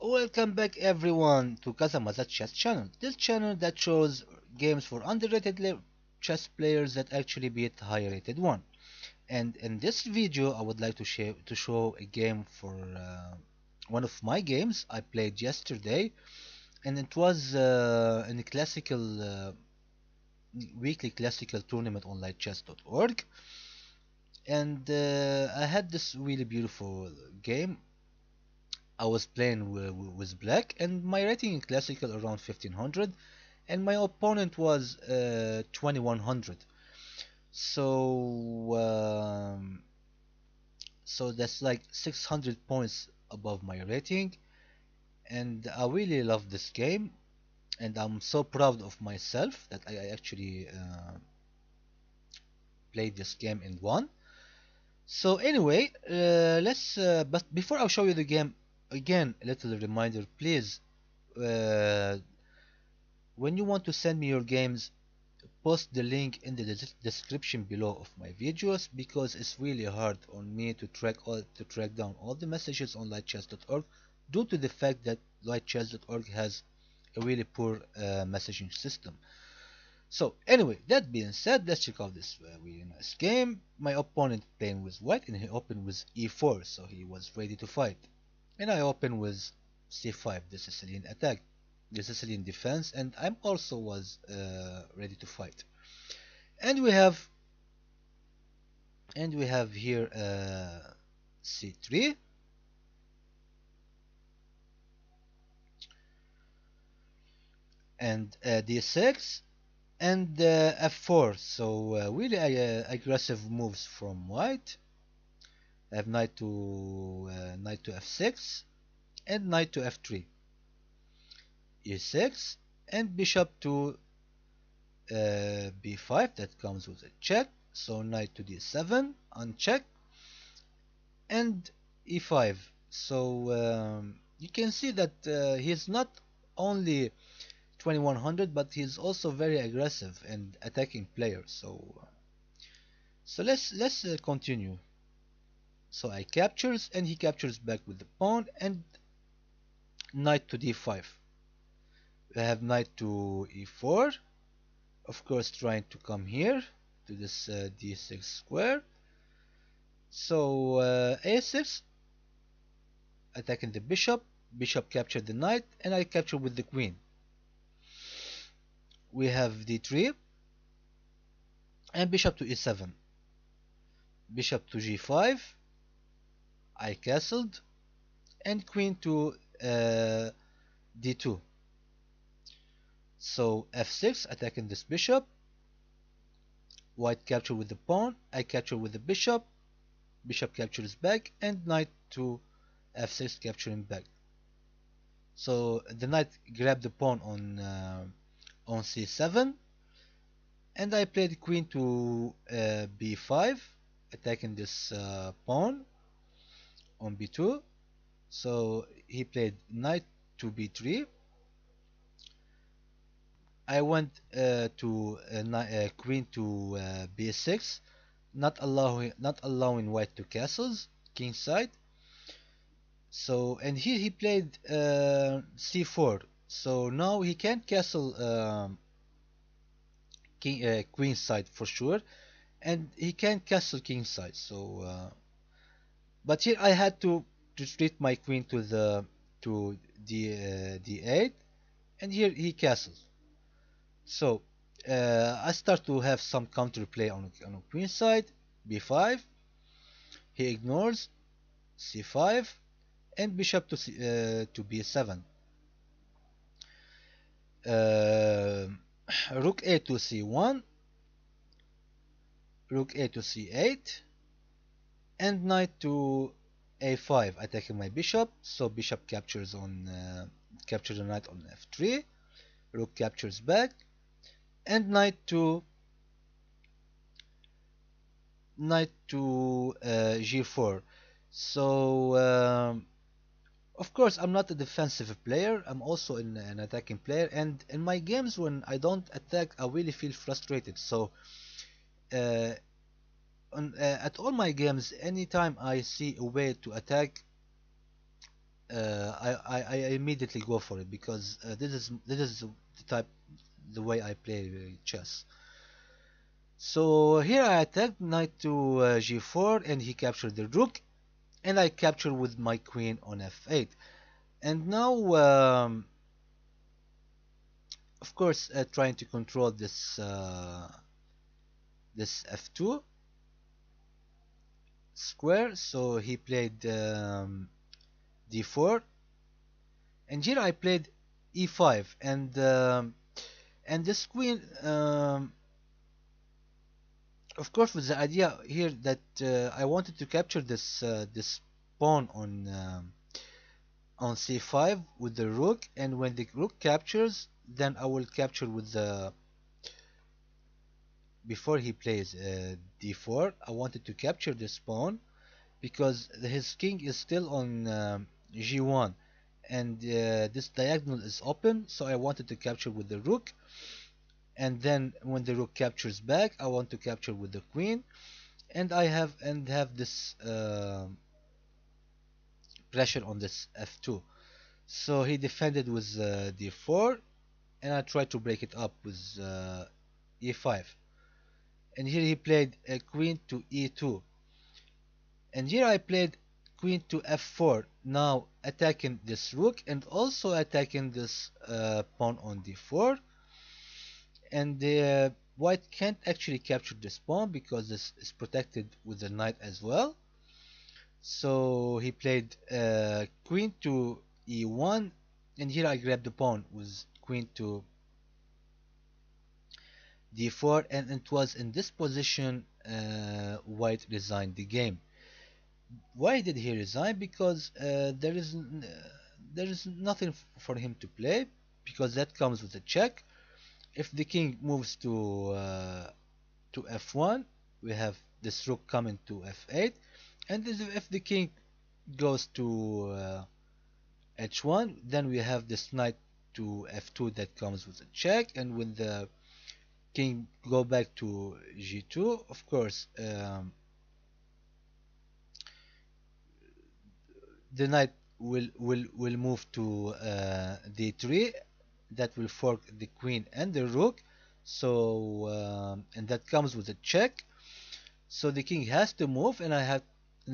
Welcome back everyone to Kazamaza Chess channel. This channel that shows games for underrated chess players that actually beat high rated one. And in this video I would like to show a game for one of my games I played yesterday, and it was in a classical weekly classical tournament on lightchess.org. And I had this really beautiful game. I was playing with black, and my rating in classical around 1500, and my opponent was 2100. So so that's like 600 points above my rating, and I really love this game, and I'm so proud of myself that I actually played this game and won. So anyway, let's. But before I show you the game, again, a little reminder, please. Uh, when you want to send me your games, post the link in the description below of my videos, because it's really hard on me to track down all the messages on lightchess.org, due to the fact that lightchess.org has a really poor messaging system. So anyway, that being said, let's check out this really nice game. My opponent playing with white, and he opened with e4, so he was ready to fight. And I opened with c5, the Sicilian attack, the Sicilian defense, and I'm also was ready to fight. And we have here c3, and d6, and f4. So really aggressive moves from white. I have knight to f6, and knight to f3, e6, and bishop to b5. That comes with a check. So knight to d7, uncheck, and e5. So you can see that he's not only 2100, but he's also very aggressive and attacking player. So let's continue. So I captures, and he captures back with the pawn, and knight to d5. We have knight to e4, of course trying to come here to this d6 square. So a6, attacking the bishop. Bishop captured the knight, and I capture with the queen. We have d3, and bishop to e7. Bishop to g5, I castled, and queen to d2. So f6, attacking this bishop. White capture with the pawn, I capture with the bishop. Bishop captures back, and knight to f6, capturing back. So the knight grabbed the pawn on c7, and I played queen to b5, attacking this pawn on b2. So he played knight to b3. I went to queen to b6, not allowing white to castles kingside. So, and here he played c4. So now he can't castle queen side for sure, and he can't castle king side. So but here I had to retreat my queen to the to d8, and here he castles. So I start to have some counterplay on queen side, b5. He ignores c5, and bishop to b7. Uh, rook a to c1, rook a to c8, and knight to a5, attacking my bishop. So bishop captures on captures the knight on f3. Rook captures back, and knight to g4. So of course I'm not a defensive player, I'm also an attacking player, and in my games when I don't attack I really feel frustrated. So uh, at all my games, anytime I see a way to attack, I immediately go for it because this is the way I play chess. So here I attacked knight to g4 and he captured the rook and I capture with my queen on f8. And now, of course, trying to control this f2 square. So he played d4, and here I played e5, and this queen, of course, with the idea here that I wanted to capture this pawn on c5 with the rook, and when the rook captures, then I will capture with the before he plays d4. I wanted to capture this pawn because his king is still on g1 and this diagonal is open, so I wanted to capture with the rook, and then when the rook captures back I want to capture with the queen, and I have this pressure on this f2. So he defended with d4 and I tried to break it up with e5, and here he played queen to e2, and here I played queen to f4, now attacking this rook and also attacking this pawn on d4, and white can't actually capture this pawn because this is protected with the knight as well. So he played queen to e1, and here I grabbed the pawn with queen to d4, and it was in this position white resigned the game. Why did he resign? Because there is nothing for him to play, because that comes with a check. If the king moves to f1, we have this rook coming to f8, and if the king goes to h1, then we have this knight to f2 that comes with a check, and when the king go back to g2, of course, the knight will move to d3. That will fork the queen and the rook. So and that comes with a check. So the king has to move, and I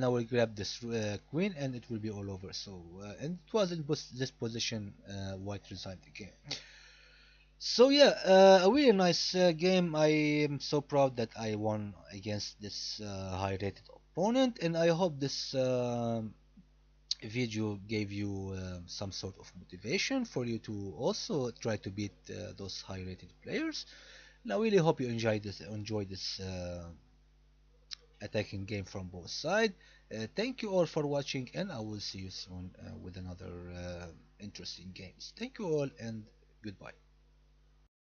will grab this queen, and it will be all over. So and it was in this position white resigned the game. So yeah, a really nice game. I am so proud that I won against this high-rated opponent, and I hope this video gave you some sort of motivation for you to also try to beat those high-rated players. And I really hope you enjoy this attacking game from both sides. Thank you all for watching, and I will see you soon with another interesting games. Thank you all, and goodbye.